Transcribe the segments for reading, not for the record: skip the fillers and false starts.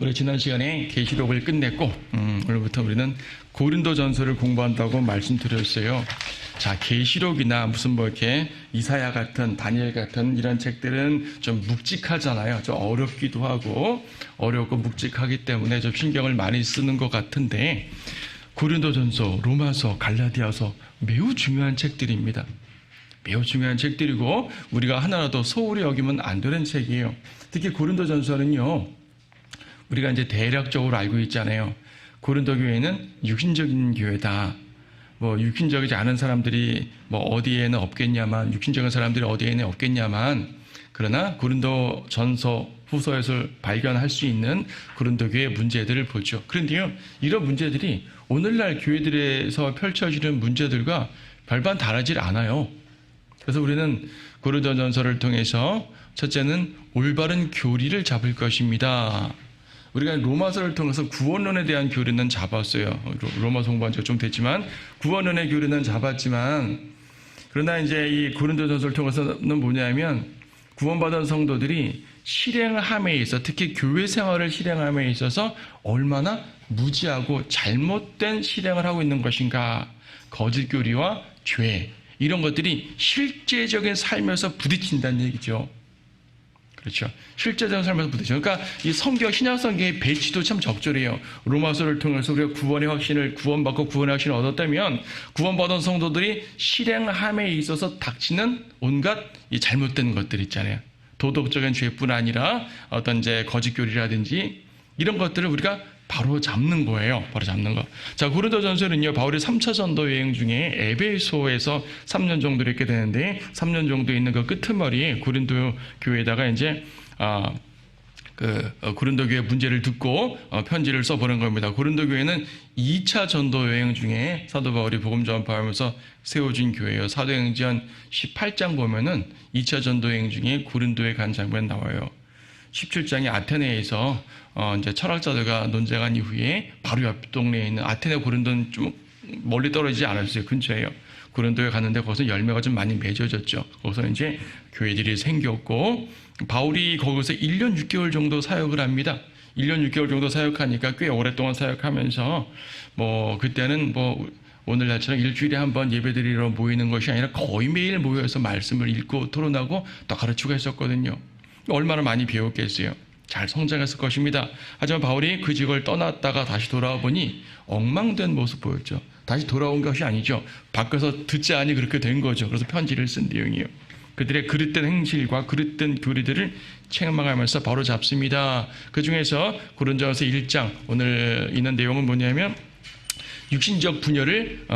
우리 지난 시간에 계시록을 끝냈고 오늘부터 우리는 고린도전서를 공부한다고 말씀드렸어요. 자, 계시록이나 무슨 이렇게 이사야 같은 다니엘 같은 이런 책들은 좀 묵직하잖아요. 좀 어렵기도 하고 어렵고 묵직하기 때문에 좀 신경을 많이 쓰는 것 같은데 고린도전서, 로마서, 갈라디아서 매우 중요한 책들입니다. 매우 중요한 책들이고 우리가 하나라도 소홀히 여기면 안 되는 책이에요. 특히 고린도전서는요. 우리가 이제 대략적으로 알고 있잖아요. 고린도 교회는 육신적인 교회다. 육신적이지 않은 사람들이 어디에는 없겠냐만, 육신적인 사람들이 어디에는 없겠냐만, 그러나 고린도 전서 후서에서 발견할 수 있는 고린도 교회의 문제들을 보죠. 그런데요, 이런 문제들이 오늘날 교회들에서 펼쳐지는 문제들과 별반 다르지 않아요. 그래서 우리는 고린도 전서를 통해서 첫째는 올바른 교리를 잡을 것입니다. 우리가 로마서를 통해서 구원론에 대한 교리는 잡았어요. 로마서 공부한 지가 좀 됐지만 구원론의 교리는 잡았지만 그러나 이제 이 고린도전서를 통해서는 뭐냐면 구원받은 성도들이 실행함에 있어 특히 교회 생활을 실행함에 있어서 얼마나 무지하고 잘못된 실행을 하고 있는 것인가, 거짓 교리와 죄 이런 것들이 실제적인 삶에서 부딪힌다는 얘기죠. 그렇죠. 실제적인 삶에서 부딪혀요. 그러니까 이 성경, 신약 성경의 배치도 참 적절해요. 로마서를 통해서 우리가 구원의 확신을, 구원받고 구원의 확신을 얻었다면 구원받은 성도들이 실행함에 있어서 닥치는 온갖 이 잘못된 것들 있잖아요. 도덕적인 죄뿐 아니라 어떤 이제 거짓 교리라든지 이런 것들을 우리가 바로 잡는 거예요. 바로 잡는 거. 자, 고린도전서는요, 바울이 3차 전도 여행 중에 에베소에서 3년 정도 있게 되는데, 3년 정도 있는 그 끄트머리에 고린도 교회에다가 이제, 고린도 교회 문제를 듣고 편지를 써보는 겁니다. 고린도 교회는 2차 전도 여행 중에 사도 바울이 복음 전파하면서 세워진 교회예요. 사도행전 18장 보면은 2차 전도 여행 중에 고린도에 간 장면 나와요. 17장에 아테네에서 이제 철학자들과 논쟁한 이후에 바로 옆 동네에 있는 아테네 고린도는 좀 멀리 떨어지지 않았어요. 근처에요. 고린도에 갔는데 거기서 열매가 좀 많이 맺어졌죠. 거기서 이제 교회들이 생겼고 바울이 거기서 1년 6개월 정도 사역을 합니다. 1년 6개월 정도 사역하니까 꽤 오랫동안 사역하면서 그때는 오늘날처럼 일주일에 한 번 예배드리러 모이는 것이 아니라 거의 매일 모여서 말씀을 읽고 토론하고 또 가르치고 했었거든요. 얼마나 많이 배웠겠어요. 잘 성장했을 것입니다. 하지만 바울이 그 직을 떠났다가 다시 돌아와 보니 엉망된 모습 보였죠. 다시 돌아온 것이 아니죠. 밖에서 듣지 않니 그렇게 된 거죠. 그래서 편지를 쓴 내용이에요. 그들의 그릇된 행실과 그릇된 교리들을 책망하면서 바로 잡습니다. 그 중에서 고린도전서 1장 오늘 있는 내용은 뭐냐면 육신적 분열을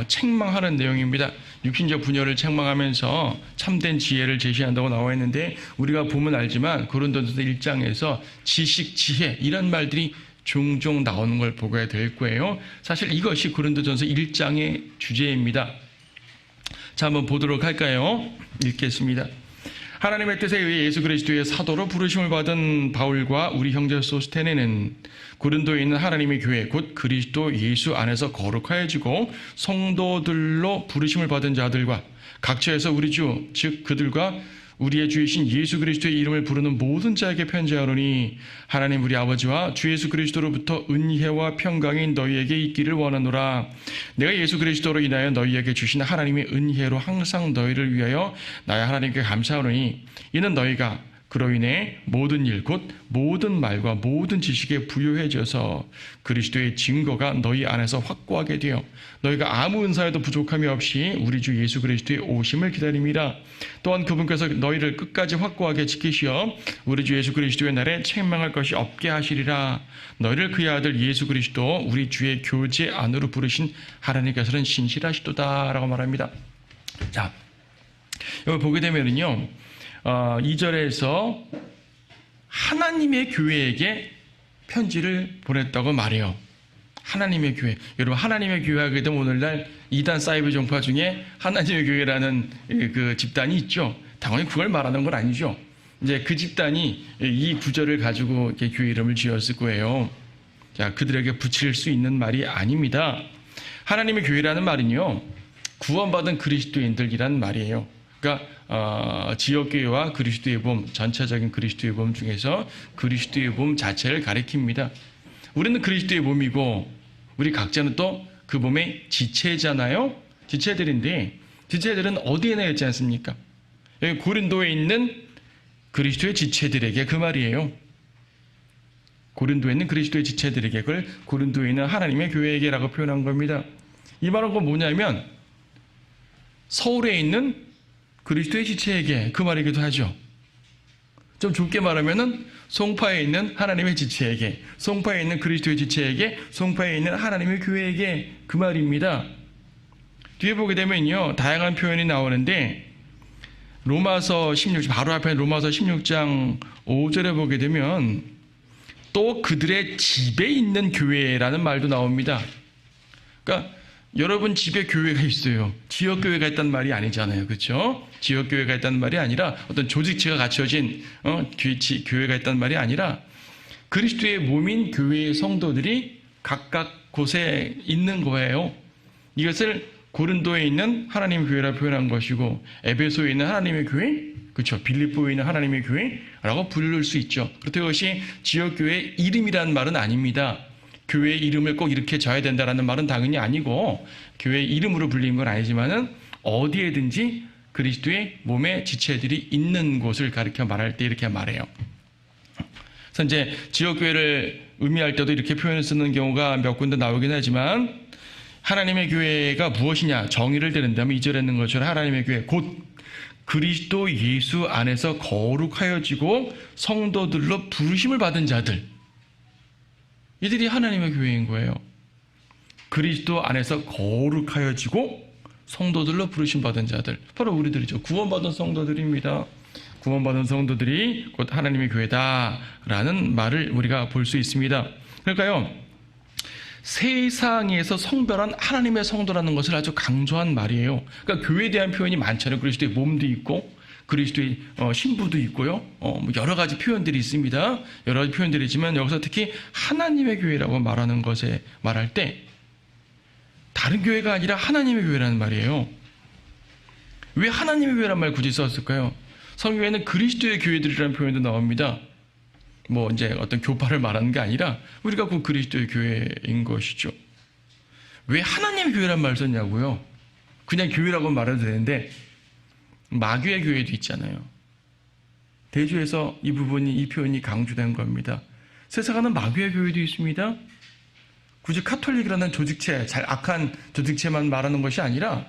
책망하는 내용입니다. 육신적 분열을 책망하면서 참된 지혜를 제시한다고 나와 있는데 우리가 보면 알지만 고린도전서 1장에서 지식, 지혜 이런 말들이 종종 나오는 걸 보게 될 거예요. 사실 이것이 고린도전서 1장의 주제입니다. 자, 한번 보도록 할까요? 읽겠습니다. 하나님의 뜻에 의해 예수 그리스도의 사도로 부르심을 받은 바울과 우리 형제 소스테네는 고린도에 있는 하나님의 교회 곧 그리스도 예수 안에서 거룩하여지고 성도들로 부르심을 받은 자들과 각처에서 우리 주 즉 그들과 우리의 주이신 예수 그리스도의 이름을 부르는 모든 자에게 편지하노니 하나님 우리 아버지와 주 예수 그리스도로부터 은혜와 평강이 너희에게 있기를 원하노라. 내가 예수 그리스도로 인하여 너희에게 주신 하나님의 은혜로 항상 너희를 위하여 나의 하나님께 감사하노니 이는 너희가 그로 인해 모든 일 곧 모든 말과 모든 지식에 부유해져서 그리스도의 증거가 너희 안에서 확고하게 되어 너희가 아무 은사에도 부족함이 없이 우리 주 예수 그리스도의 오심을 기다림이라. 또한 그분께서 너희를 끝까지 확고하게 지키시어 우리 주 예수 그리스도의 날에 책망할 것이 없게 하시리라. 너희를 그의 아들 예수 그리스도 우리 주의 교제 안으로 부르신 하나님께서는 신실하시도다 라고 말합니다. 자, 여기 보게 되면은요 2절에서 하나님의 교회에게 편지를 보냈다고 말해요. 하나님의 교회. 여러분 하나님의 교회 하게 되면 오늘날 이단 사이버 종파 중에 하나님의 교회라는 그 집단이 있죠. 당연히 그걸 말하는 건 아니죠. 이제 그 집단이 이 구절을 가지고 이렇게 교회 이름을 지었을 거예요. 자, 그들에게 붙일 수 있는 말이 아닙니다. 하나님의 교회라는 말은요 구원받은 그리스도인들이라는 말이에요. 그러니까 지역교회와 그리스도의 몸, 전체적인 그리스도의 몸 중에서 그리스도의 몸 자체를 가리킵니다. 우리는 그리스도의 몸이고 우리 각자는 또 그 몸의 지체잖아요. 지체들인데 지체들은 어디에나 있지 않습니까? 여기 고린도에 있는 그리스도의 지체들에게 그 말이에요. 고린도에 있는 그리스도의 지체들에게, 그걸 고린도에 있는 하나님의 교회에게라고 표현한 겁니다. 이 말은 뭐냐면 서울에 있는 그리스도의 지체에게 그 말이기도 하죠. 좀 좁게 말하면은 송파에 있는 하나님의 지체에게, 송파에 있는 그리스도의 지체에게, 송파에 있는 하나님의 교회에게 그 말입니다. 뒤에 보게 되면요, 다양한 표현이 나오는데 로마서 16장, 바로 앞에 로마서 16장 5절에 보게 되면 또 그들의 집에 있는 교회라는 말도 나옵니다. 그러니까 여러분 집에 교회가 있어요. 지역교회가 있다는 말이 아니잖아요. 그렇죠? 지역교회가 있다는 말이 아니라 어떤 조직체가 갖춰진 교회가 있다는 말이 아니라 그리스도의 몸인 교회의 성도들이 각각 곳에 있는 거예요. 이것을 고린도에 있는 하나님의 교회라 표현한 것이고 에베소에 있는 하나님의 교회, 그렇죠? 빌립보에 있는 하나님의 교회라고 부를 수 있죠. 그렇다고 이것이 지역교회의 이름이라는 말은 아닙니다. 교회의 이름을 꼭 이렇게 져야 된다라는 말은 당연히 아니고 교회의 이름으로 불리는 건 아니지만은 어디에든지 그리스도의 몸의 지체들이 있는 곳을 가리켜 말할 때 이렇게 말해요. 그래서 이제 지역교회를 의미할 때도 이렇게 표현을 쓰는 경우가 몇 군데 나오긴 하지만 하나님의 교회가 무엇이냐 정의를 드린다면 2절에 있는 것처럼 하나님의 교회 곧 그리스도 예수 안에서 거룩하여지고 성도들로 부르심을 받은 자들, 이들이 하나님의 교회인 거예요. 그리스도 안에서 거룩하여지고 성도들로 부르심 받은 자들, 바로 우리들이죠. 구원받은 성도들입니다. 구원받은 성도들이 곧 하나님의 교회다라는 말을 우리가 볼 수 있습니다. 그러니까요, 세상에서 성별한 하나님의 성도라는 것을 아주 강조한 말이에요. 그러니까 교회에 대한 표현이 많잖아요. 그리스도의 몸도 있고 그리스도의 신부도 있고요. 여러 가지 표현들이 있습니다. 여러 가지 표현들이지만 여기서 특히 하나님의 교회라고 말하는 것에 말할 때 다른 교회가 아니라 하나님의 교회라는 말이에요. 왜 하나님의 교회라는 말 굳이 썼을까요? 성경에는 그리스도의 교회들이라는 표현도 나옵니다. 이제 어떤 교파를 말하는 게 아니라 우리가 그 그리스도의 교회인 것이죠. 왜 하나님의 교회라는 말을 썼냐고요? 그냥 교회라고 말해도 되는데 마귀의 교회도 있잖아요. 대주에서 이 표현이 강조된 겁니다. 세상에는 마귀의 교회도 있습니다. 굳이 카톨릭이라는 조직체, 잘 악한 조직체만 말하는 것이 아니라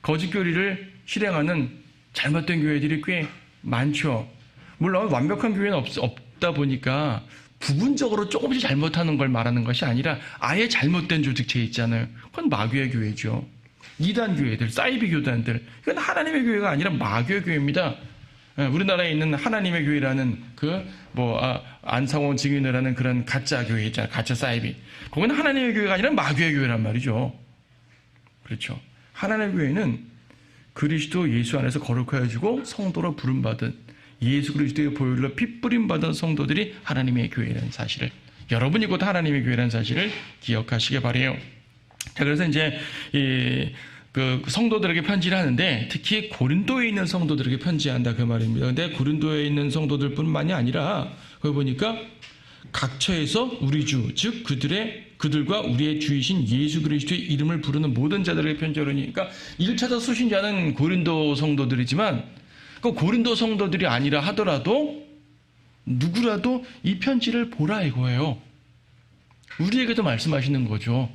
거짓 교리를 실행하는 잘못된 교회들이 꽤 많죠. 물론 완벽한 교회는 없다 보니까 부분적으로 조금씩 잘못하는 걸 말하는 것이 아니라 아예 잘못된 조직체 있잖아요. 그건 마귀의 교회죠. 이단 교회들, 사이비 교단들, 이건 하나님의 교회가 아니라 마귀의 교회입니다. 우리나라에 있는 하나님의 교회라는 안상원 증인을 하는 그런 가짜 교회 있잖아요. 가짜 사이비. 그건 하나님의 교회가 아니라 마귀의 교회란 말이죠. 그렇죠. 하나님의 교회는 그리스도 예수 안에서 거룩하여지고 성도로 부름받은 예수 그리스도의 보혈로 핏부림받은 성도들이 하나님의 교회라는 사실을, 여러분이 곧 하나님의 교회라는 사실을 기억하시기 바라요. 자, 그래서 이제 그 성도들에게 편지를 하는데 특히 고린도에 있는 성도들에게 편지한다 그 말입니다. 근데 고린도에 있는 성도들뿐만이 아니라 거기 보니까 각처에서 우리 주, 즉 그들과 우리의 주이신 예수 그리스도의 이름을 부르는 모든 자들에게 편지를 하니까 1차적 수신자는 고린도 성도들이지만 그 고린도 성도들이 아니라 하더라도 누구라도 이 편지를 보라 이거예요. 우리에게도 말씀하시는 거죠.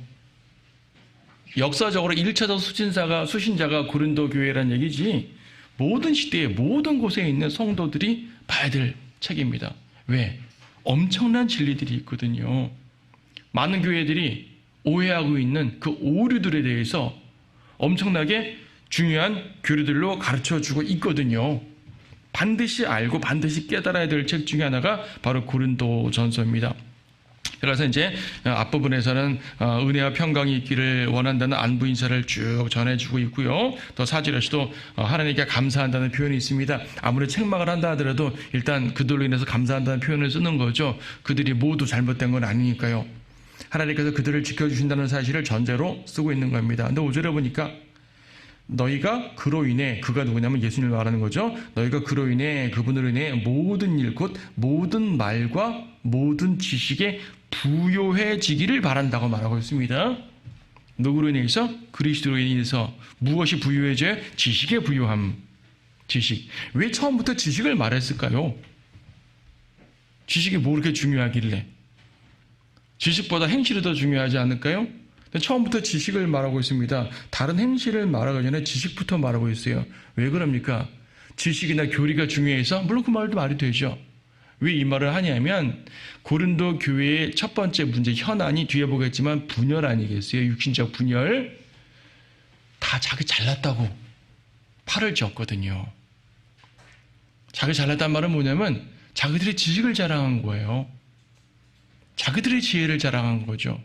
역사적으로 1차적 수신자가 고린도 교회라는 얘기지 모든 시대에 모든 곳에 있는 성도들이 봐야 될 책입니다. 왜? 엄청난 진리들이 있거든요. 많은 교회들이 오해하고 있는 그 오류들에 대해서 엄청나게 중요한 교리들로 가르쳐주고 있거든요. 반드시 알고 반드시 깨달아야 될 책 중에 하나가 바로 고린도전서입니다. 그래서 이제 앞부분에서는 은혜와 평강이 있기를 원한다는 안부 인사를 쭉 전해주고 있고요. 또 4절에서도 하나님께 감사한다는 표현이 있습니다. 아무리 책망을 한다 하더라도 일단 그들로 인해서 감사한다는 표현을 쓰는 거죠. 그들이 모두 잘못된 건 아니니까요. 하나님께서 그들을 지켜주신다는 사실을 전제로 쓰고 있는 겁니다. 근데 5절에 보니까 너희가 그로 인해, 그가 누구냐면 예수님을 말하는 거죠. 너희가 그로 인해, 그분으로 인해 모든 일, 곧 모든 말과 모든 지식에 부요해지기를 바란다고 말하고 있습니다. 누구로 인해서? 그리스도로 인해서. 무엇이 부요해져요? 지식의 부요함. 지식. 왜 처음부터 지식을 말했을까요? 지식이 뭐 그렇게 중요하길래? 지식보다 행실이 더 중요하지 않을까요? 처음부터 지식을 말하고 있습니다. 다른 행실을 말하기 전에 지식부터 말하고 있어요. 왜 그럽니까? 지식이나 교리가 중요해서? 물론 그 말도 말이 되죠. 왜 이 말을 하냐면 고린도 교회의 첫 번째 문제, 현안이 뒤에 보겠지만 분열 아니겠어요? 육신적 분열. 다 자기 잘났다고 팔을 쥐었거든요. 자기 잘났단 말은 뭐냐면 자기들의 지식을 자랑한 거예요. 자기들의 지혜를 자랑한 거죠.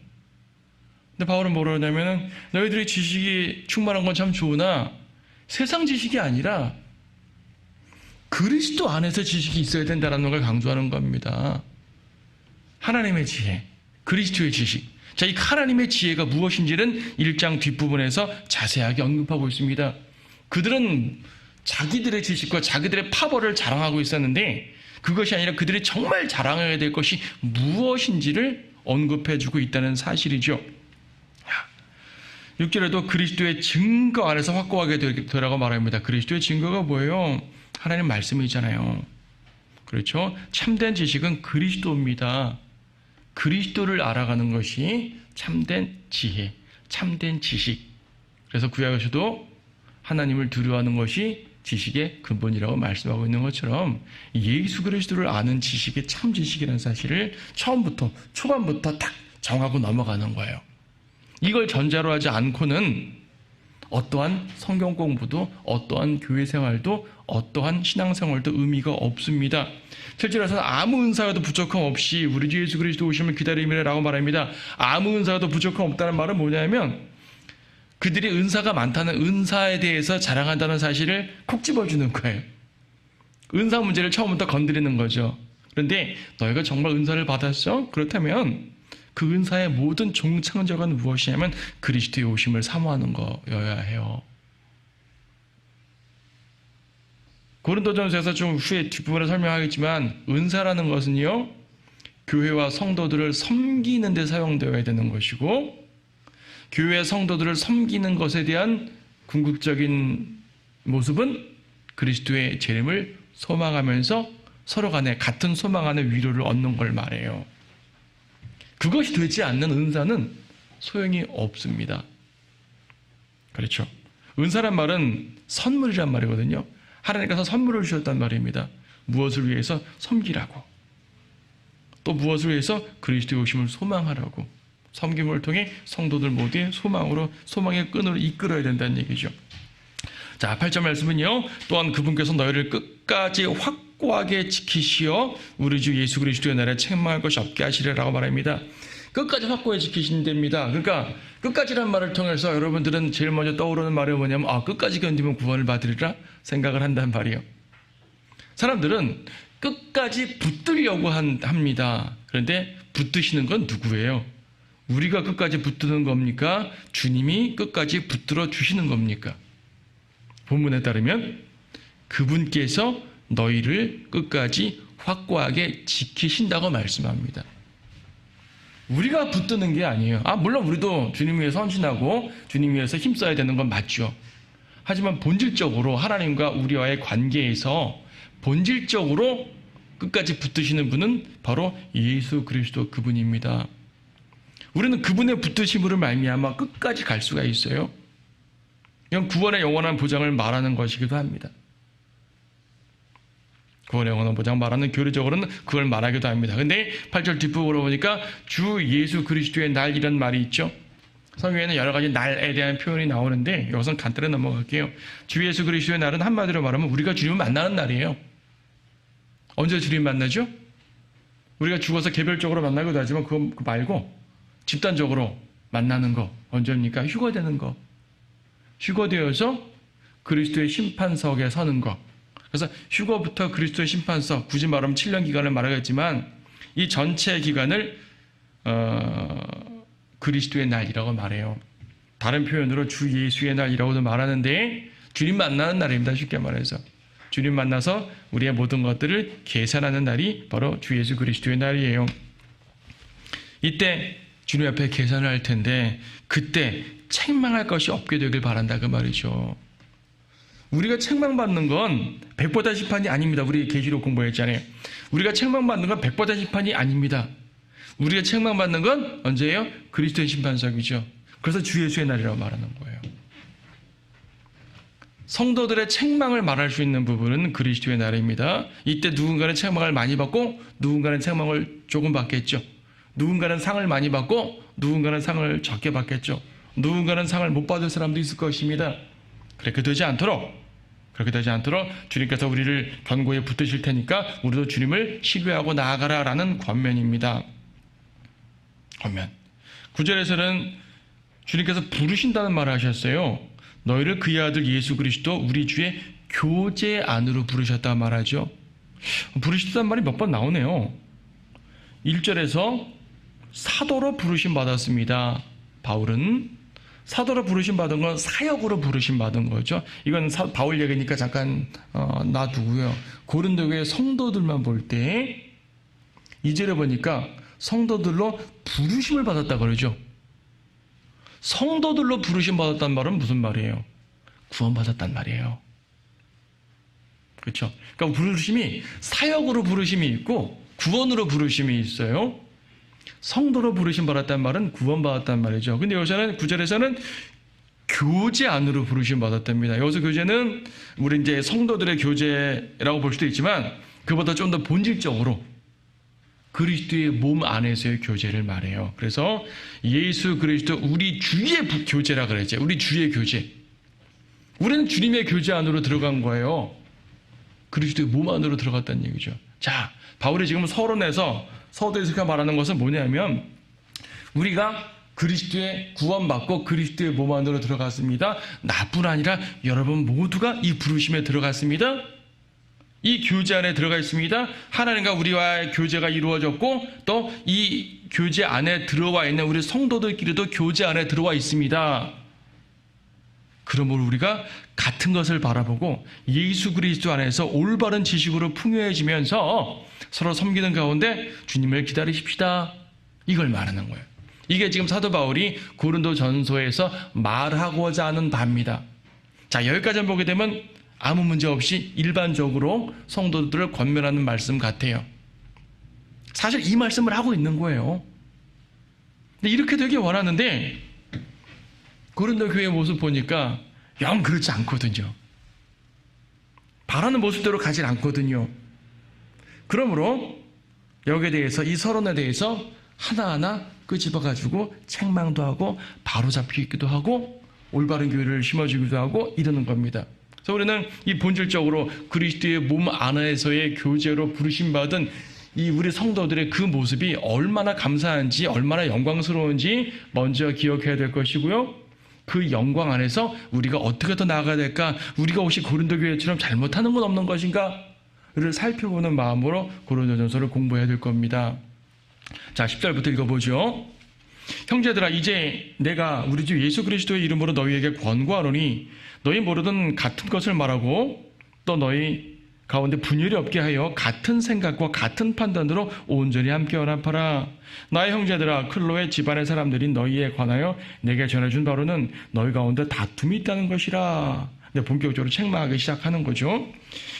근데 바울은 뭐라 하냐면 너희들의 지식이 충만한 건 참 좋으나 세상 지식이 아니라 그리스도 안에서 지식이 있어야 된다는 걸 강조하는 겁니다. 하나님의 지혜, 그리스도의 지식. 자, 이 하나님의 지혜가 무엇인지는 1장 뒷부분에서 자세하게 언급하고 있습니다. 그들은 자기들의 지식과 자기들의 파벌을 자랑하고 있었는데 그것이 아니라 그들이 정말 자랑해야 될 것이 무엇인지를 언급해주고 있다는 사실이죠. 6절에도 그리스도의 증거 안에서 확고하게 되라고 말합니다. 그리스도의 증거가 뭐예요? 하나님 말씀이잖아요. 그렇죠? 참된 지식은 그리스도입니다. 그리스도를 알아가는 것이 참된 지혜, 참된 지식. 그래서 구약에서도 하나님을 두려워하는 것이 지식의 근본이라고 말씀하고 있는 것처럼 예수 그리스도를 아는 지식이 참 지식이라는 사실을 처음부터, 초반부터 딱 정하고 넘어가는 거예요. 이걸 전제로 하지 않고는 어떠한 성경 공부도 어떠한 교회 생활도 어떠한 신앙생활도 의미가 없습니다. 7절에서는 아무 은사가도 부족함 없이 우리 주 예수 그리스도 오심을 기다림이라고 말합니다. 아무 은사가도 부족함 없다는 말은 뭐냐면 그들이 은사가 많다는 은사에 대해서 자랑한다는 사실을 콕 집어주는 거예요. 은사 문제를 처음부터 건드리는 거죠. 그런데 너희가 정말 은사를 받았어? 그렇다면 그 은사의 모든 종착역은 무엇이냐면 그리스도의 오심을 사모하는 거여야 해요. 고린도전서에서 좀 후에 뒷부분에 설명하겠지만 은사라는 것은요, 교회와 성도들을 섬기는 데 사용되어야 되는 것이고 교회 성도들을 섬기는 것에 대한 궁극적인 모습은 그리스도의 재림을 소망하면서 서로 간에 같은 소망 안에 위로를 얻는 걸 말해요. 그것이 되지 않는 은사는 소용이 없습니다. 그렇죠. 은사란 말은 선물이란 말이거든요. 하나님께서 선물을 주셨단 말입니다. 무엇을 위해서? 섬기라고. 또 무엇을 위해서? 그리스도의 오심을 소망하라고. 섬김을 통해 성도들 모두의 소망의 끈으로 이끌어야 된다는 얘기죠. 자, 8절 말씀은요. 또한 그분께서 너희를 끝까지 확고하게 지키시어 우리 주 예수 그리스도의 날에 책망할 것이 없게 하시리라고 말합니다. 끝까지 확고하게 지키신답니다. 그러니까 끝까지란 말을 통해서 여러분들은 제일 먼저 떠오르는 말이 뭐냐면 끝까지 견디면 구원을 받으리라 생각을 한단 말이에요. 사람들은 끝까지 붙들려고 합니다. 그런데 붙드시는 건 누구예요? 우리가 끝까지 붙드는 겁니까? 주님이 끝까지 붙들어 주시는 겁니까? 본문에 따르면 그분께서 너희를 끝까지 확고하게 지키신다고 말씀합니다. 우리가 붙드는 게 아니에요. 물론 우리도 주님 위해서 헌신하고 주님 위해서 힘써야 되는 건 맞죠. 하지만 본질적으로 하나님과 우리와의 관계에서 본질적으로 끝까지 붙드시는 분은 바로 예수 그리스도 그분입니다. 우리는 그분의 붙드심으로 말미암아 끝까지 갈 수가 있어요. 이건 구원의 영원한 보장을 말하는 것이기도 합니다. 구원의 영원한 보장 말하는 교리적으로는 그걸 말하기도 합니다. 근데 8절 뒷부분으로 보니까 주 예수 그리스도의 날이란 말이 있죠. 성경에는 여러 가지 날에 대한 표현이 나오는데 여기서는 간단히 넘어갈게요. 주 예수 그리스도의 날은 한마디로 말하면 우리가 주님을 만나는 날이에요. 언제 주님 만나죠? 우리가 죽어서 개별적으로 만나기도 하지만 그거 말고 집단적으로 만나는 거 언제입니까? 휴거되는 거. 휴거되어서 그리스도의 심판석에 서는 거. 그래서 휴거부터 그리스도의 심판석, 굳이 말하면 7년 기간을 말하겠지만 이 전체 기간을 그리스도의 날이라고 말해요. 다른 표현으로 주 예수의 날이라고도 말하는데 주님 만나는 날입니다. 쉽게 말해서 주님 만나서 우리의 모든 것들을 계산하는 날이 바로 주 예수 그리스도의 날이에요. 이때 주님 앞에 계산을 할 텐데 그때 책망할 것이 없게 되길 바란다 그 말이죠. 우리가 책망받는 건 백보다 심판이 아닙니다. 우리 계시록 공부했잖아요. 우리가 책망받는 건 백보다 심판이 아닙니다. 우리가 책망받는 건 언제예요? 그리스도의 심판석이죠. 그래서 주 예수의 날이라고 말하는 거예요. 성도들의 책망을 말할 수 있는 부분은 그리스도의 날입니다. 이때 누군가는 책망을 많이 받고 누군가는 책망을 조금 받겠죠. 누군가는 상을 많이 받고 누군가는 상을 적게 받겠죠. 누군가는 상을 못 받을 사람도 있을 것입니다. 그렇게 되지 않도록 주님께서 우리를 견고히 붙드실 테니까 우리도 주님을 신뢰하고 나아가라라는 권면입니다. 권면. 9절에서는 주님께서 부르신다는 말을 하셨어요. 너희를 그의 아들 예수 그리스도 우리 주의 교제 안으로 부르셨다 말하죠. 부르셨다는 말이 몇 번 나오네요. 1절에서 사도로 부르심 받았습니다. 바울은 사도로 부르심 받은 건 사역으로 부르심 받은 거죠. 이건 바울 얘기니까 잠깐 놔두고요. 고린도 교회 성도들만 볼 때 2절에 보니까 성도들로 부르심을 받았다 그러죠. 성도들로 부르심 받았단 말은 무슨 말이에요? 구원받았단 말이에요. 그렇죠? 그러니까 부르심이 사역으로 부르심이 있고 구원으로 부르심이 있어요. 성도로 부르심 받았단 말은 구원받았단 말이죠. 근데 여기서는 9절에서는 교제 안으로 부르심 받았답니다. 여기서 교제는 우리 이제 성도들의 교제라고 볼 수도 있지만 그보다 좀 더 본질적으로 그리스도의 몸 안에서의 교제를 말해요. 그래서 예수 그리스도 우리 주의 교제라 그랬죠. 우리 주의 교제. 우리는 주님의 교제 안으로 들어간 거예요. 그리스도의 몸 안으로 들어갔다는 얘기죠. 자, 바울이 지금 서두에서 말하는 것은 뭐냐면 우리가 그리스도의 구원받고 그리스도의 몸 안으로 들어갔습니다. 나뿐 아니라 여러분 모두가 이 부르심에 들어갔습니다. 이 교제 안에 들어가 있습니다. 하나님과 우리와의 교제가 이루어졌고 또 이 교제 안에 들어와 있는 우리 성도들끼리도 교제 안에 들어와 있습니다. 그러므로 우리가 같은 것을 바라보고 예수 그리스도 안에서 올바른 지식으로 풍요해지면서 서로 섬기는 가운데 주님을 기다리십시다. 이걸 말하는 거예요. 이게 지금 사도 바울이 고린도 전서에서 말하고자 하는 바입니다. 자, 여기까지 보게 되면 아무 문제 없이 일반적으로 성도들을 권면하는 말씀 같아요. 사실 이 말씀을 하고 있는 거예요. 근데 이렇게 되길 원하는데 고린도 교회 모습 보니까 영 그렇지 않거든요. 바라는 모습대로 가진 않거든요. 그러므로 여기에 대해서 이 서론에 대해서 하나하나 끄집어가지고 책망도 하고 바로잡히기도 하고 올바른 교회를 심어주기도 하고 이러는 겁니다. 그래서 우리는 이 본질적으로 그리스도의 몸 안에서의 교제로 부르심받은 이 우리 성도들의 그 모습이 얼마나 감사한지 얼마나 영광스러운지 먼저 기억해야 될 것이고요. 그 영광 안에서 우리가 어떻게 더 나아가야 될까? 우리가 혹시 고린도 교회처럼 잘못하는 건 없는 것인가?를 살펴보는 마음으로 고린도전서를 공부해야 될 겁니다. 자, 10절부터 읽어보죠. 형제들아 이제 내가 우리 주 예수 그리스도의 이름으로 너희에게 권고하노니 너희 모르던 같은 것을 말하고 또 너희 가운데 분열이 없게 하여 같은 생각과 같은 판단으로 온전히 함께 연합하라. 나의 형제들아 클로의 집안의 사람들이 너희에 관하여 내게 전해준 바로는 너희 가운데 다툼이 있다는 것이라. 네, 본격적으로 책망하기 시작하는 거죠.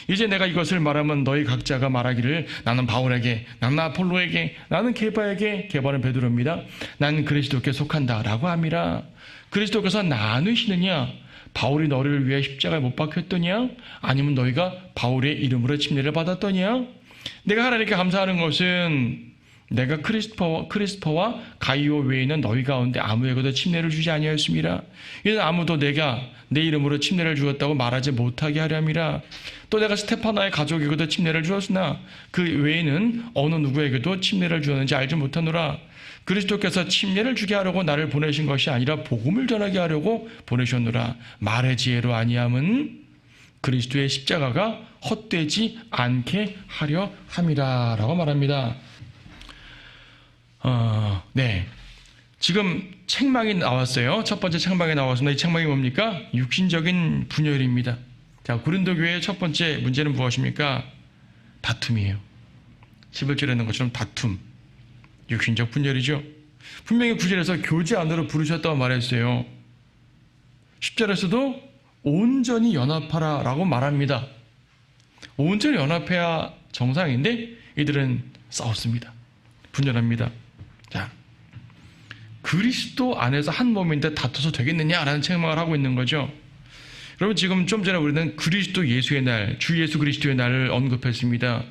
이제 내가 이것을 말하면 너희 각자가 말하기를 나는 바울에게, 나는 아폴로에게, 나는 게바에게, 게바는 베드로입니다. 난 그리스도께 속한다 라고 함이라. 그리스도께서 나누시느냐? 바울이 너를 위해 십자가에 못 박혔더냐? 아니면 너희가 바울의 이름으로 침례를 받았더냐? 내가 하나님께 감사하는 것은 내가 크리스퍼와 가이오 외에는 너희 가운데 아무에게도 침례를 주지 아니하였습니다. 이는 아무도 내가 내 이름으로 침례를 주었다고 말하지 못하게 하려 함이라. 또 내가 스테파나의 가족에게도 침례를 주었으나 그 외에는 어느 누구에게도 침례를 주었는지 알지 못하노라. 그리스도께서 침례를 주게 하려고 나를 보내신 것이 아니라 복음을 전하게 하려고 보내셨노라. 말의 지혜로 아니함은 그리스도의 십자가가 헛되지 않게 하려 함이라 라고 말합니다. 네. 지금 책망이 나왔어요. 첫 번째 책망이 나왔습니다. 이 책망이 뭡니까? 육신적인 분열입니다. 자, 고린도 교회의 첫 번째 문제는 무엇입니까? 다툼이에요. 11절에 있는 것처럼 다툼. 육신적 분열이죠. 분명히 9절에서 교제 안으로 부르셨다고 말했어요. 10절에서도 온전히 연합하라 라고 말합니다. 온전히 연합해야 정상인데 이들은 싸웠습니다. 분열합니다. 자, 그리스도 안에서 한 몸인데 다투서 되겠느냐라는 책망을 하고 있는 거죠. 여러분, 지금 좀 전에 우리는 그리스도 예수의 날, 주 예수 그리스도의 날을 언급했습니다.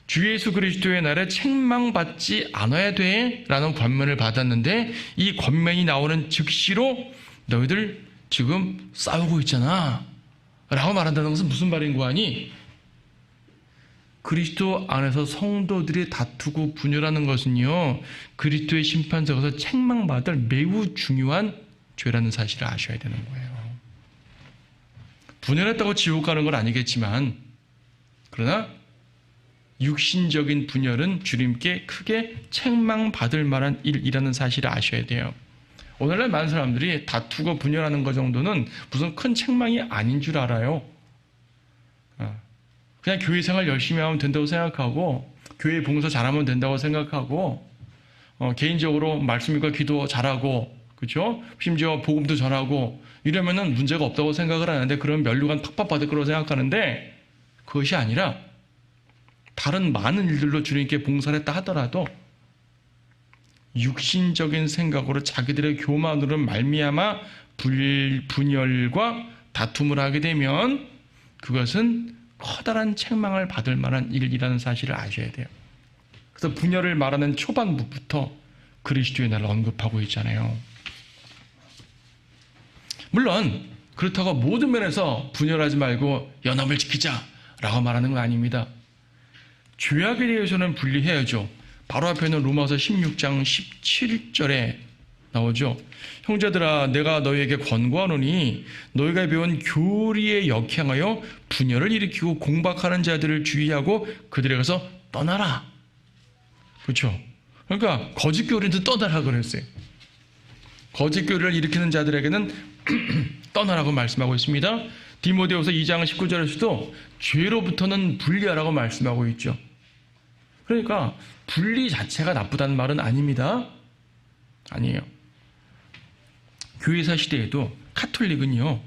주 예수 그리스도의 날에 책망받지 않아야 돼 라는 권면을 받았는데, 이 권면이 나오는 즉시로 너희들 지금 싸우고 있잖아 라고 말한다는 것은 무슨 말인고 하니, 그리스도 안에서 성도들이 다투고 분열하는 것은요, 그리스도의 심판석에서 책망받을 매우 중요한 죄라는 사실을 아셔야 되는 거예요. 분열했다고 지옥 가는 건 아니겠지만, 그러나 육신적인 분열은 주님께 크게 책망받을 만한 일이라는 사실을 아셔야 돼요. 오늘날 많은 사람들이 다투고 분열하는 것 정도는 무슨 큰 책망이 아닌 줄 알아요. 그냥 교회 생활 열심히 하면 된다고 생각하고, 교회 봉사 잘하면 된다고 생각하고, 개인적으로 말씀과 기도 잘하고, 그렇죠? 심지어 복음도 전하고 이러면은 문제가 없다고 생각을 하는데, 그런 면류관 팍팍 받을 거라고 생각하는데, 그것이 아니라 다른 많은 일들로 주님께 봉사를 했다 하더라도 육신적인 생각으로 자기들의 교만으로 말미암아 분열과 다툼을 하게 되면 그것은 커다란 책망을 받을 만한 일이라는 사실을 아셔야 돼요. 그래서 분열을 말하는 초반부부터 그리스도의 날을 언급하고 있잖아요. 물론 그렇다고 모든 면에서 분열하지 말고 연합을 지키자라고 말하는 건 아닙니다. 죄악에 대해서는 분리해야죠. 바로 앞에 있는 로마서 16장 17절에 나오죠. 형제들아, 내가 너희에게 권고하노니 너희가 배운 교리에 역행하여 분열을 일으키고 공박하는 자들을 주의하고 그들에게서 떠나라. 그렇죠? 그러니까 거짓 교리도 떠나라 그랬어요. 거짓 교리를 일으키는 자들에게는 떠나라고 말씀하고 있습니다. 디모데후서 2장 19절에서도 죄로부터는 분리하라고 말씀하고 있죠. 그러니까 분리 자체가 나쁘다는 말은 아닙니다. 아니에요. 교회사 시대에도 카톨릭은요,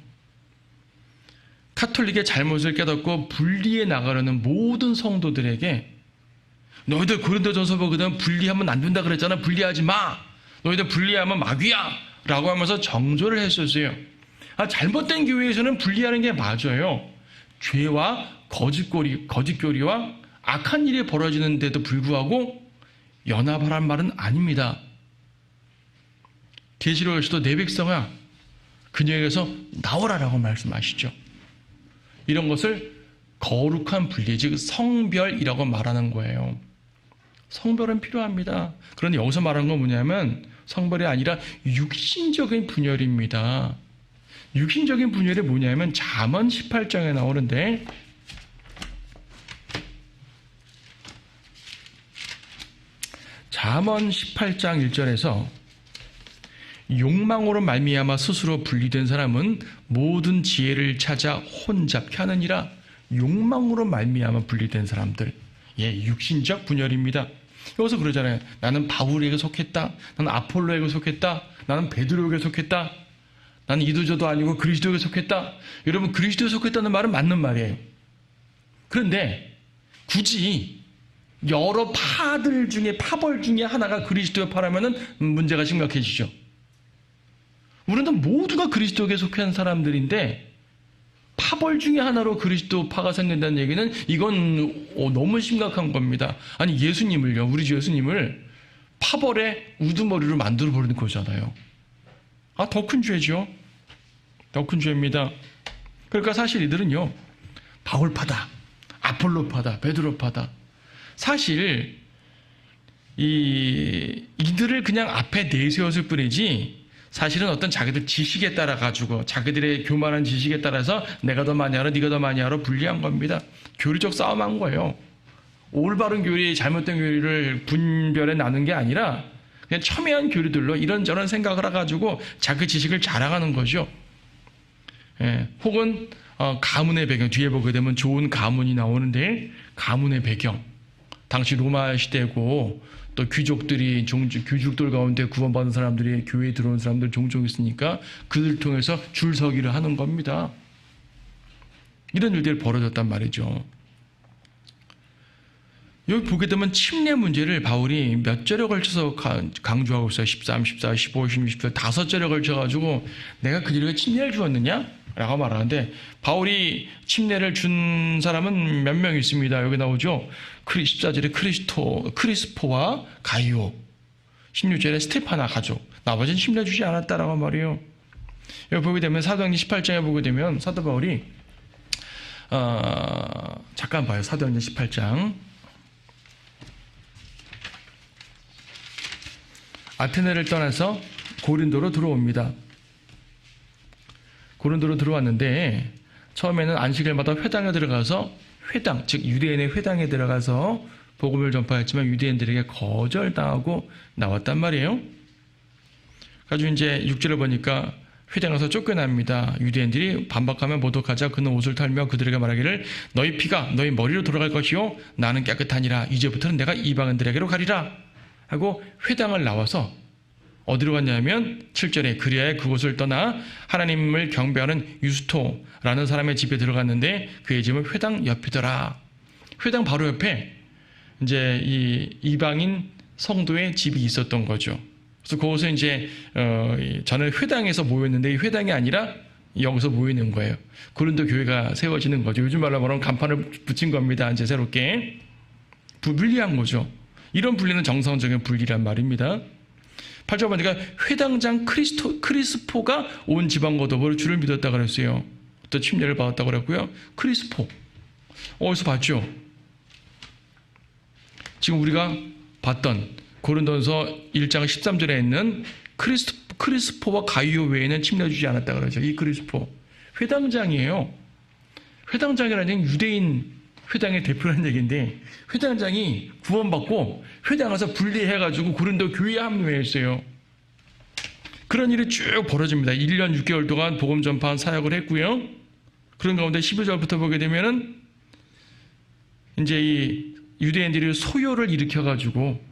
카톨릭의 잘못을 깨닫고 분리해 나가려는 모든 성도들에게 너희들 고린도전서 보거든 분리하면 안 된다 그랬잖아. 분리하지 마. 너희들 분리하면 마귀야 라고 하면서 정조를 했었어요. 잘못된 교회에서는 분리하는 게 맞아요. 죄와 거짓 교리와 악한 일이 벌어지는데도 불구하고 연합하란 말은 아닙니다. 계시록에서도 내 백성아 그녀에게서 나오라라고 말씀하시죠. 이런 것을 거룩한 분리, 즉 성별이라고 말하는 거예요. 성별은 필요합니다. 그런데 여기서 말하는 건 뭐냐면 성별이 아니라 육신적인 분열입니다. 육신적인 분열이 뭐냐면 잠언 18장에 나오는데, 잠언 18장 1절에서 욕망으로 말미암아 스스로 분리된 사람은 모든 지혜를 찾아 혼잡케 하느니라. 욕망으로 말미암아 분리된 사람들, 육신적 분열입니다. 여기서 그러잖아요. 나는 바울에게 속했다. 나는 아폴로에게 속했다. 나는 베드로에게 속했다. 나는 이도저도 아니고 그리스도에게 속했다. 여러분, 그리스도에 속했다는 말은 맞는 말이에요. 그런데 굳이 여러 파벌 중에 하나가 그리스도의 파라면은 문제가 심각해지죠. 우리는 모두가 그리스도에게 속한 사람들인데 파벌 중에 하나로 그리스도 파가 생긴다는 얘기는 이건 너무 심각한 겁니다. 아니, 예수님을요, 우리 주 예수님을 파벌의 우두머리로 만들어 버리는 거잖아요. 더 큰 죄죠. 더 큰 죄입니다. 그러니까 사실 이들은요, 바울파다, 아폴로파다, 베드로파다. 사실 이들을 그냥 앞에 내세웠을 뿐이지, 사실은 어떤 자기들 지식에 따라 가지고 자기들의 교만한 지식에 따라서 내가 더 많이 알아, 네가 더 많이 알아 분리한 겁니다. 교리적 싸움한 거예요. 올바른 교리, 잘못된 교리를 분별해 나눈 게 아니라 그냥 첨예한 교리들로 이런저런 생각을 해가지고 자기 지식을 자랑하는 거죠. 예, 혹은 가문의 배경, 뒤에 보게 되면 좋은 가문이 나오는데 가문의 배경, 당시 로마 시대고 또 귀족들이 귀족들 가운데 구원받은 사람들이 교회에 들어온 사람들 종종 있으니까 그들 통해서 줄서기를 하는 겁니다. 이런 일들이 벌어졌단 말이죠. 여기 보게 되면 침례 문제를 바울이 몇 절에 걸쳐서 강조하고 있어요. 13, 14, 15, 16, 17 다섯 절에 걸쳐가지고 내가 그들에게 침례를 주었느냐? 라고 말하는데 바울이 침례를 준 사람은 몇 명 있습니다. 여기 나오죠. 14절에 크리스포와 가이오, 16절에 스테파나 가족, 나머지는 침례 주지 않았다라고 말이에요. 여기 보게 되면 사도행전 18장에 보게 되면 사도 바울이 잠깐 봐요. 사도행전 18장. 아테네를 떠나서 고린도로 들어옵니다. 고린도로 들어왔는데 처음에는 안식일마다 회당에 들어가서 회당, 즉 유대인의 회당에 들어가서 복음을 전파했지만 유대인들에게 거절당하고 나왔단 말이에요. 그래서 이제 6절을 보니까 회당에서 쫓겨납니다. 유대인들이 반박하면 모독하자 그는 옷을 털며 그들에게 말하기를 너희 피가 너희 머리로 돌아갈 것이요 나는 깨끗하니라. 이제부터는 내가 이방인들에게로 가리라 하고 회당을 나와서 어디로 갔냐면 7절에 그리하여 그곳을 떠나 하나님을 경배하는 유스토라는 사람의 집에 들어갔는데 그의 집은 회당 옆이더라. 회당 바로 옆에 이제 이 이방인 성도의 집이 있었던 거죠. 그래서 그곳은 이제 저는 회당에서 모였는데 이 회당이 아니라 여기서 모이는 거예요. 고린도 교회가 세워지는 거죠. 요즘 말로 말하면 간판을 붙인 겁니다. 이제 새롭게 분리한 거죠. 이런 분리는 정상적인 분리란 말입니다. 8절 보니까 회당장 크리스포가 온 지방과 더불어 주를 믿었다 그랬어요. 또 침례를 받았다고 그랬고요. 크리스포 어디서 봤죠? 지금 우리가 봤던 고린도전서 1장 13절에 있는 크리스포와 가이오 외에는 침례 주지 않았다 그러죠. 이 크리스포 회당장이에요. 회당장이라는 얘기는 유대인 회당의 대표라는 얘기인데 회당장이 구원받고 회당에서 분리해가지고 고린도 교회에 합류했어요. 그런 일이 쭉 벌어집니다. 1년 6개월 동안 복음 전파한 사역을 했고요. 그런 가운데 12절부터 보게 되면은 이제 이 유대인들이 소요를 일으켜가지고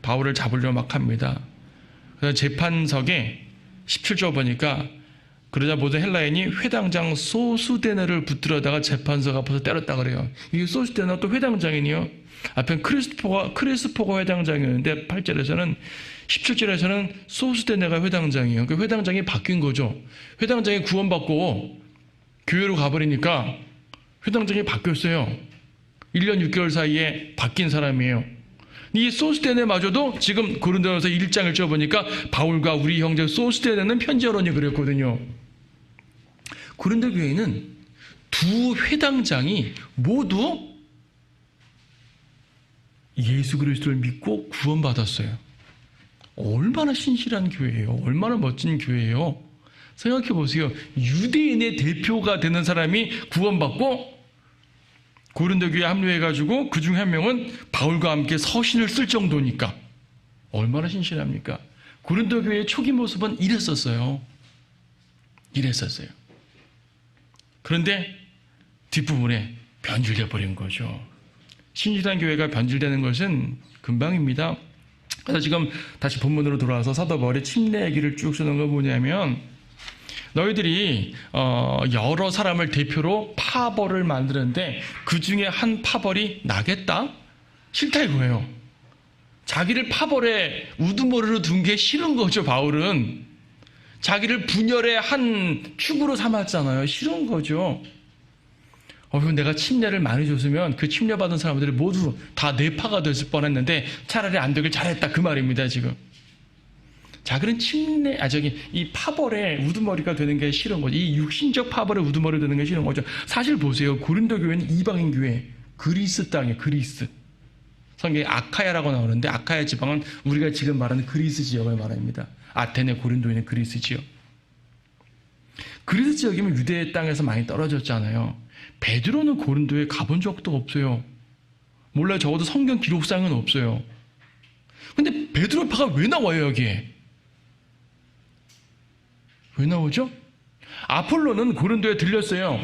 바울을 잡으려 막 합니다. 그래서 재판석에 17절 보니까 그러자 모든 헬라인이 회당장 소수데네를 붙들어다가 재판석 앞에서 때렸다 그래요. 이 소수데네가 또 회당장이니요. 앞엔 크리스포가 회당장이었는데 8절에서는 17절에서는 소수데네가 회당장이에요. 그 회당장이 바뀐 거죠. 회당장이 구원받고 교회로 가버리니까 회당장이 바뀌었어요. 1년 6개월 사이에 바뀐 사람이에요. 이 소수데네마저도 지금 고린도전서 1장을 쪄보니까 바울과 우리 형제 소수데네는 편지 여론이 그랬거든요. 고린도 교회는 두 회당장이 모두 예수 그리스도를 믿고 구원받았어요. 얼마나 신실한 교회예요. 얼마나 멋진 교회예요. 생각해 보세요. 유대인의 대표가 되는 사람이 구원받고 고린도 교회에 합류해가지고 그중 한 명은 바울과 함께 서신을 쓸 정도니까 얼마나 신실합니까? 고린도 교회의 초기 모습은 이랬었어요. 그런데 뒷부분에 변질돼 버린 거죠. 신실한 교회가 변질되는 것은 금방입니다. 그래서 지금 다시 본문으로 돌아와서 사도 바울의 침례 얘기를 쭉 쓰는 거 뭐냐면 너희들이 여러 사람을 대표로 파벌을 만드는데 그 중에 한 파벌이 나겠다? 싫다 이거예요. 자기를 파벌에 우두머리로 둔 게 싫은 거죠. 바울은 자기를 분열의 한 축으로 삼았잖아요. 싫은 거죠. 내가 침례를 많이 줬으면 그 침례 받은 사람들이 모두 다 내 파가 됐을 뻔했는데 차라리 안 되길 잘했다 그 말입니다. 지금 자기는 이 파벌에 우두머리가 되는 게 싫은 거죠. 이 육신적 파벌에 우두머리 되는 게 싫은 거죠. 사실 보세요. 고린도 교회는 이방인 교회, 그리스 땅이에요. 그리스. 성경에 아카야라고 나오는데 아카야 지방은 우리가 지금 말하는 그리스 지역을 말합니다. 아테네, 고린도에는 그리스 지역. 그리스 지역이면 유대 땅에서 많이 떨어졌잖아요. 베드로는 고린도에 가본 적도 없어요. 몰라요. 적어도 성경 기록상은 없어요. 근데 베드로파가 왜 나와요, 여기에? 왜 나오죠? 아폴로는 고린도에 들렸어요.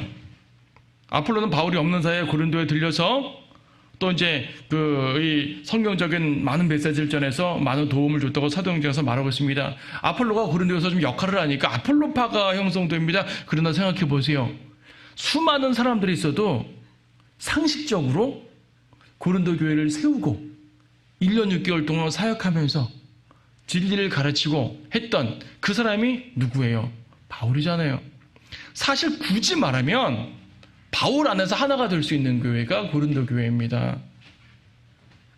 아폴로는 바울이 없는 사이에 고린도에 들려서 또 이제 이 성경적인 많은 메시지를 전해서 많은 도움을 줬다고 사도행전에서 말하고 있습니다. 아폴로가 고린도에서 좀 역할을 하니까 아폴로파가 형성됩니다. 그러나 생각해 보세요. 수많은 사람들이 있어도 상식적으로 고린도 교회를 세우고 1년 6개월 동안 사역하면서 진리를 가르치고 했던 그 사람이 누구예요? 바울이잖아요. 사실 굳이 말하면 바울 안에서 하나가 될 수 있는 교회가 고린도 교회입니다.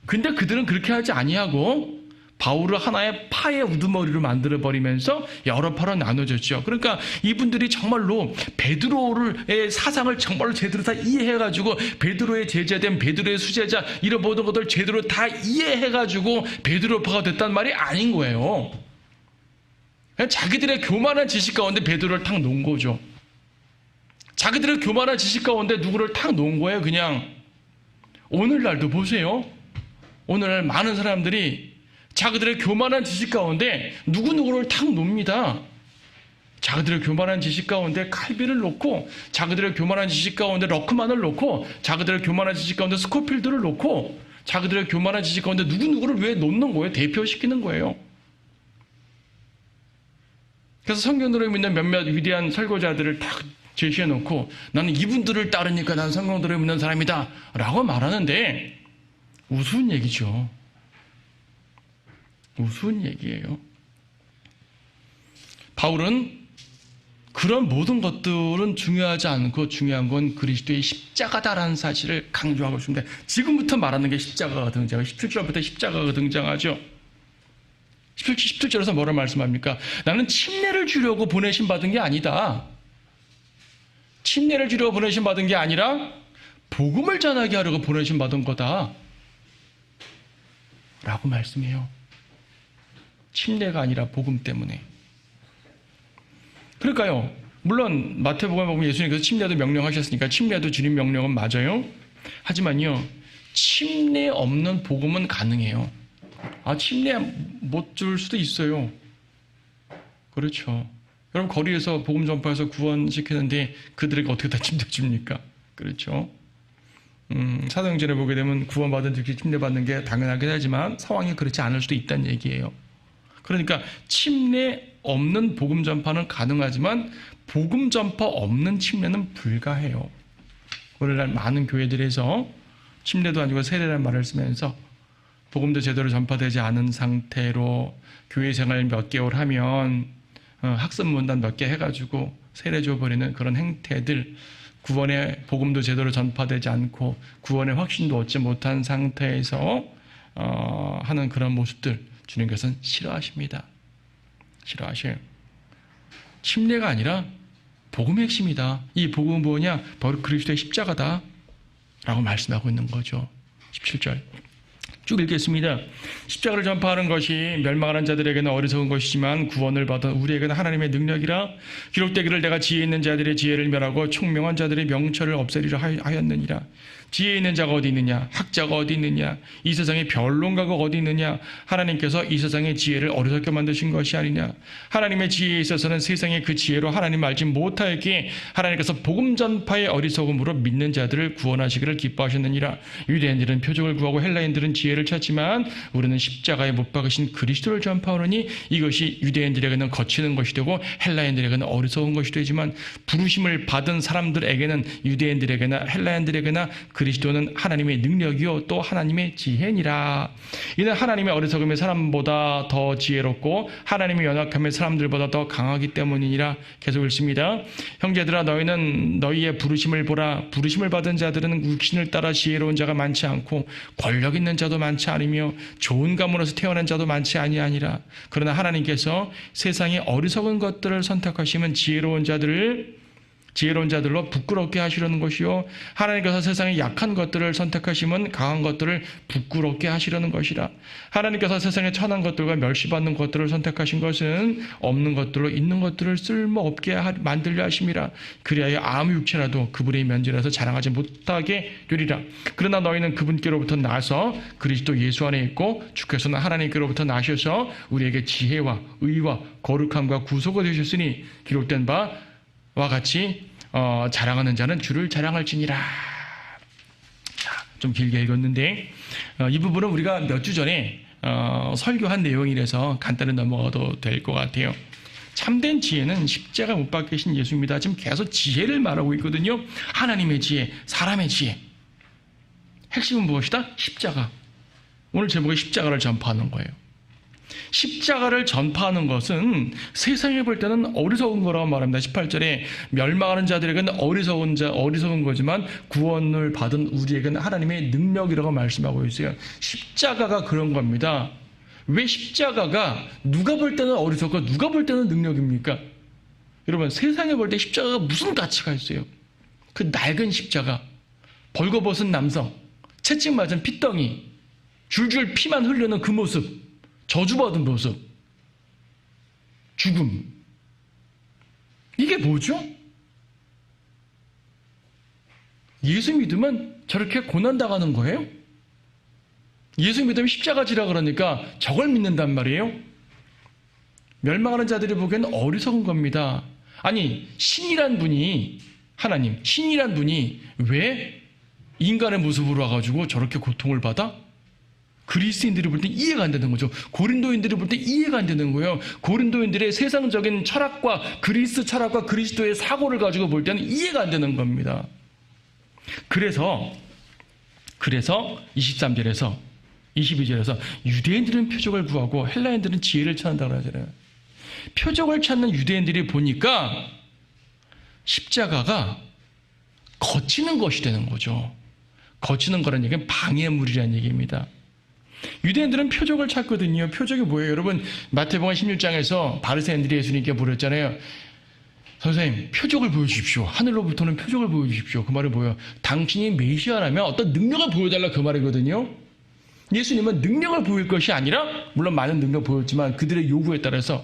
근데 그들은 그렇게 하지 아니하고 바울을 하나의 파의 우두머리로 만들어버리면서 여러 파로 나눠졌죠. 그러니까 이분들이 정말로 베드로의 사상을 정말로 제대로 다 이해해가지고 베드로의 제자된 베드로의 수제자 이런 모든 것들 제대로 다 이해해가지고 베드로파가 됐단 말이 아닌 거예요. 그냥 자기들의 교만한 지식 가운데 베드로를 탁 놓은 거죠. 자기들의 교만한 지식 가운데 누구를 탁 놓은 거예요. 그냥 오늘날도 보세요. 오늘날 많은 사람들이 자기들의 교만한 지식 가운데 누구누구를 탁 놉니다. 자기들의 교만한 지식 가운데 칼빈을 놓고 자기들의 교만한 지식 가운데 러크만을 놓고 자기들의 교만한 지식 가운데 스코필드를 놓고 자기들의 교만한 지식 가운데 누구누구를 왜 놓는 거예요? 대표시키는 거예요. 그래서 성경으로 믿는 몇몇 위대한 설교자들을 탁 제시해놓고 나는 이분들을 따르니까 나는 성경대로 믿는 사람이다 라고 말하는데 우스운 얘기죠. 우스운 얘기예요. 바울은 그런 모든 것들은 중요하지 않고 중요한 건 그리스도의 십자가다라는 사실을 강조하고 있습니다. 지금부터 말하는 게 십자가가 등장해요. 17절부터 십자가가 등장하죠. 17절에서 뭐라 말씀합니까? 나는 침례를 주려고 보내심 받은 게 아니다. 침례를 주려고 보내심 받은 게 아니라 복음을 전하게 하려고 보내심 받은 거다 라고 말씀해요. 침례가 아니라 복음 때문에. 그러니까요, 물론 마태복음에 보면 예수님께서 침례도 명령하셨으니까 침례도 주님 명령은 맞아요. 하지만요, 침례 없는 복음은 가능해요. 침례 못 줄 수도 있어요. 그렇죠. 여러분 거리에서 복음 전파해서 구원시키는데 그들에게 어떻게 다 침례 줍니까? 그렇죠. 사도행전에 보게 되면 구원받은 즉시 침례받는 게 당연하긴 하지만 상황이 그렇지 않을 수도 있다는 얘기예요. 그러니까 침례 없는 복음 전파는 가능하지만 복음 전파 없는 침례는 불가해요. 오늘날 많은 교회들에서 침례도 아니고 세례라는 말을 쓰면서 복음도 제대로 전파되지 않은 상태로 교회 생활 몇 개월 하면 학습 문단 몇 개 해가지고 세례 줘버리는 그런 행태들, 구원의 복음도 제대로 전파되지 않고 구원의 확신도 얻지 못한 상태에서 하는 그런 모습들 주님께서는 싫어하십니다. 싫어하셔요. 침례가 아니라 복음의 핵심이다. 이 복음은 뭐냐? 바로 그리스도의 십자가다 라고 말씀하고 있는 거죠. 17절 쭉 읽겠습니다. 십자가를 전파하는 것이 멸망하는 자들에게는 어리석은 것이지만 구원을 받은 우리에게는 하나님의 능력이라. 기록되기를 내가 지혜 있는 자들의 지혜를 멸하고 총명한 자들의 명철을 없애리라 하였느니라. 지혜 있는 자가 어디 있느냐? 학자가 어디 있느냐? 이 세상에 변론가가 어디 있느냐? 하나님께서 이 세상의 지혜를 어리석게 만드신 것이 아니냐? 하나님의 지혜에 있어서는 세상의 그 지혜로 하나님 알지 못하였기에 하나님께서 복음 전파의 어리석음으로 믿는 자들을 구원하시기를 기뻐하셨느니라. 유대인들은 표적을 구하고 헬라인들은 지혜를 찾지만 우리는 십자가에 못 박으신 그리스도를 전파하노니 이것이 유대인들에게는 거치는 것이 되고 헬라인들에게는 어리석은 것이 되지만 부르심을 받은 사람들에게는 유대인들에게나 헬라인들에게나 그리스도는 하나님의 능력이요 또 하나님의 지혜니라. 이는 하나님의 어리석음이 사람보다 더 지혜롭고 하나님의 연약함이 사람들보다 더 강하기 때문이니라. 계속 읽습니다. 형제들아 너희는 너희의 부르심을 보라. 부르심을 받은 자들은 육신을 따라 지혜로운 자가 많지 않고 권력 있는 자도 많지 않으며 좋은 가문에서 태어난 자도 많지 아니하니라. 그러나 하나님께서 세상의 어리석은 것들을 선택하시면 지혜로운 자들을 지혜로운 자들로 부끄럽게 하시려는 것이요 하나님께서 세상의 약한 것들을 선택하시면 강한 것들을 부끄럽게 하시려는 것이라. 하나님께서 세상의 천한 것들과 멸시받는 것들을 선택하신 것은 없는 것들로 있는 것들을 쓸모없게 만들려 하심이라. 그리하여 아무 육체라도 그분의 면전에서 자랑하지 못하게 되리라. 그러나 너희는 그분께로부터 나서 그리스도 예수 안에 있고 주께서는 하나님께로부터 나셔서 우리에게 지혜와 의와 거룩함과 구속을 주셨으니 기록된 바와 같이 자랑하는 자는 주를 자랑할지니라. 자, 좀 길게 읽었는데 이 부분은 우리가 몇 주 전에 설교한 내용이라서 간단히 넘어가도 될 것 같아요. 참된 지혜는 십자가 못 박히신 예수입니다. 지금 계속 지혜를 말하고 있거든요. 하나님의 지혜, 사람의 지혜. 핵심은 무엇이다? 십자가. 오늘 제목이 십자가를 전파하는 거예요. 십자가를 전파하는 것은 세상에 볼 때는 어리석은 거라고 말합니다. 18절에 멸망하는 자들에게는 어리석은 거지만 구원을 받은 우리에게는 하나님의 능력이라고 말씀하고 있어요. 십자가가 그런 겁니다. 왜 십자가가 누가 볼 때는 어리석고 누가 볼 때는 능력입니까? 여러분, 세상에 볼 때 십자가가 무슨 가치가 있어요? 그 낡은 십자가, 벌거벗은 남성, 채찍 맞은 핏덩이, 줄줄 피만 흐르는 그 모습, 저주받은 모습, 죽음. 이게 뭐죠? 예수 믿으면 저렇게 고난당하는 거예요? 예수 믿으면 십자가 지라 그러니까 저걸 믿는단 말이에요? 멸망하는 자들이 보기에는 어리석은 겁니다. 아니, 신이란 분이, 하나님, 신이란 분이 왜 인간의 모습으로 와가지고 저렇게 고통을 받아? 그리스인들이 볼 때 이해가 안 되는 거죠. 고린도인들이 볼 때 이해가 안 되는 거예요. 고린도인들의 세상적인 철학과 그리스 철학과 그리스도의 사고를 가지고 볼 때는 이해가 안 되는 겁니다. 그래서 23절에서 22절에서 유대인들은 표적을 구하고 헬라인들은 지혜를 찾는다고 하잖아요. 표적을 찾는 유대인들이 보니까 십자가가 거치는 것이 되는 거죠. 거치는 거라는 얘기는 방해물이라는 얘기입니다. 유대인들은 표적을 찾거든요. 표적이 뭐예요? 여러분, 마태복음 16장에서 바리새인들이 예수님께 물었잖아요. 선생님, 표적을 보여주십시오. 하늘로부터는 표적을 보여주십시오. 그 말이 뭐예요? 당신이 메시아라면 어떤 능력을 보여달라, 그 말이거든요. 예수님은 능력을 보일 것이 아니라, 물론 많은 능력을 보였지만 그들의 요구에 따라서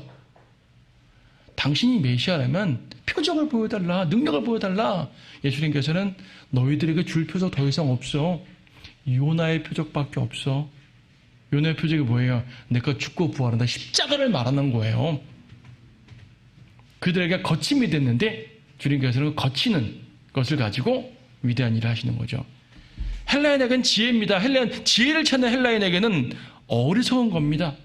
당신이 메시아라면 표적을 보여달라, 능력을 보여달라. 예수님께서는 너희들에게 줄 표적 더 이상 없어. 요나의 표적밖에 없어. 요나의 표적이 뭐예요? 내가 죽고 부활한다. 십자가를 말하는 거예요. 그들에게 거침이 됐는데 주님께서는 거치는 것을 가지고 위대한 일을 하시는 거죠. 헬라인에게는 지혜입니다. 지혜를 찾는 헬라인에게는 어리석은 겁니다.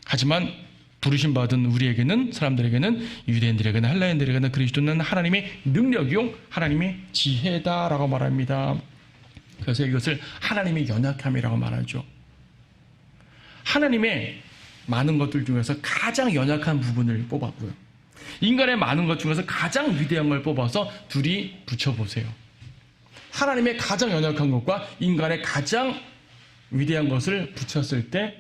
하지만 부르심 받은 우리에게는, 사람들에게는, 유대인들에게는, 헬라인들에게는 그리스도는 하나님의 능력이요 하나님의 지혜다라고 말합니다. 그래서 이것을 하나님의 연약함이라고 말하죠. 하나님의 많은 것들 중에서 가장 연약한 부분을 뽑았고요. 인간의 많은 것 중에서 가장 위대한 걸 뽑아서 둘이 붙여보세요. 하나님의 가장 연약한 것과 인간의 가장 위대한 것을 붙였을 때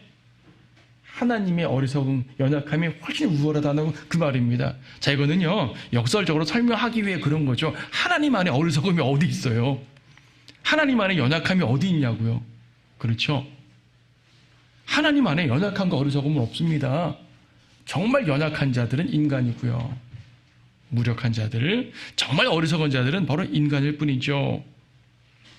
하나님의 어리석은 연약함이 훨씬 우월하다는 그 말입니다. 자, 이거는요 역설적으로 설명하기 위해 그런 거죠. 하나님 안에 어리석음이 어디 있어요? 하나님 안에 연약함이 어디 있냐고요. 그렇죠? 하나님 안에 연약함과 어리석음은 없습니다. 정말 연약한 자들은 인간이고요. 무력한 자들, 정말 어리석은 자들은 바로 인간일 뿐이죠.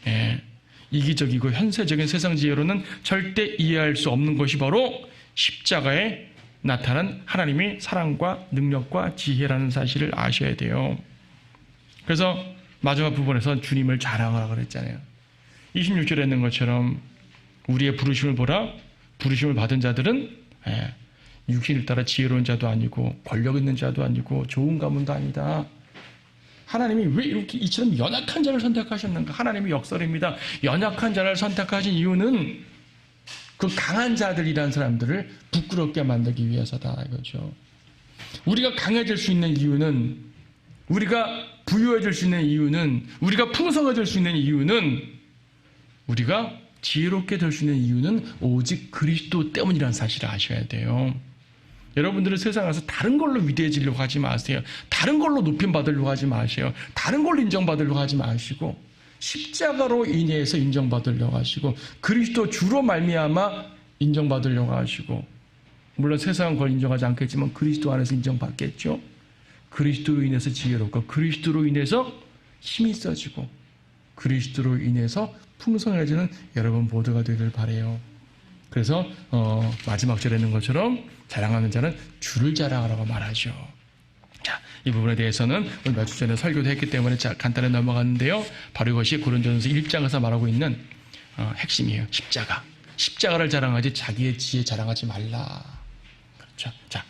예, 이기적이고 현세적인 세상 지혜로는 절대 이해할 수 없는 것이 바로 십자가에 나타난 하나님의 사랑과 능력과 지혜라는 사실을 아셔야 돼요. 그래서 마지막 부분에서 주님을 자랑하라고 그랬잖아요. 26절에 있는 것처럼 우리의 부르심을 보라. 부르심을 받은 자들은 육신을 따라 지혜로운 자도 아니고 권력 있는 자도 아니고 좋은 가문도 아니다. 하나님이 왜 이렇게 이처럼 연약한 자를 선택하셨는가? 하나님의 역설입니다. 연약한 자를 선택하신 이유는 그 강한 자들이라는 사람들을 부끄럽게 만들기 위해서다 이거죠. 우리가 강해질 수 있는 이유는, 우리가 부유해질 수 있는 이유는, 우리가 풍성해질 수 있는 이유는, 우리가 지혜롭게 될 수 있는 이유는 오직 그리스도 때문이라는 사실을 아셔야 돼요. 여러분들은 세상에서 다른 걸로 위대해지려고 하지 마세요. 다른 걸로 높임 받으려고 하지 마세요. 다른 걸로 인정받으려고 하지 마시고 십자가로 인해서 인정받으려고 하시고 그리스도 주로 말미암아 인정받으려고 하시고 물론 세상은 그걸 인정하지 않겠지만 그리스도 안에서 인정받겠죠. 그리스도로 인해서 지혜롭고 그리스도로 인해서 힘이 있어지고 그리스도로 인해서 풍성해지는 여러분 모두가 되길 바라요. 그래서 마지막 절에 있는 것처럼 자랑하는 자는 주를 자랑하라고 말하죠. 자, 이 부분에 대해서는 오늘 몇 주 전에 설교도 했기 때문에 간단히 넘어갔는데요. 바로 이것이 고린도전서 1장에서 말하고 있는 핵심이에요. 십자가. 십자가를 자랑하지 자기의 지혜 자랑하지 말라. 그렇죠. 자,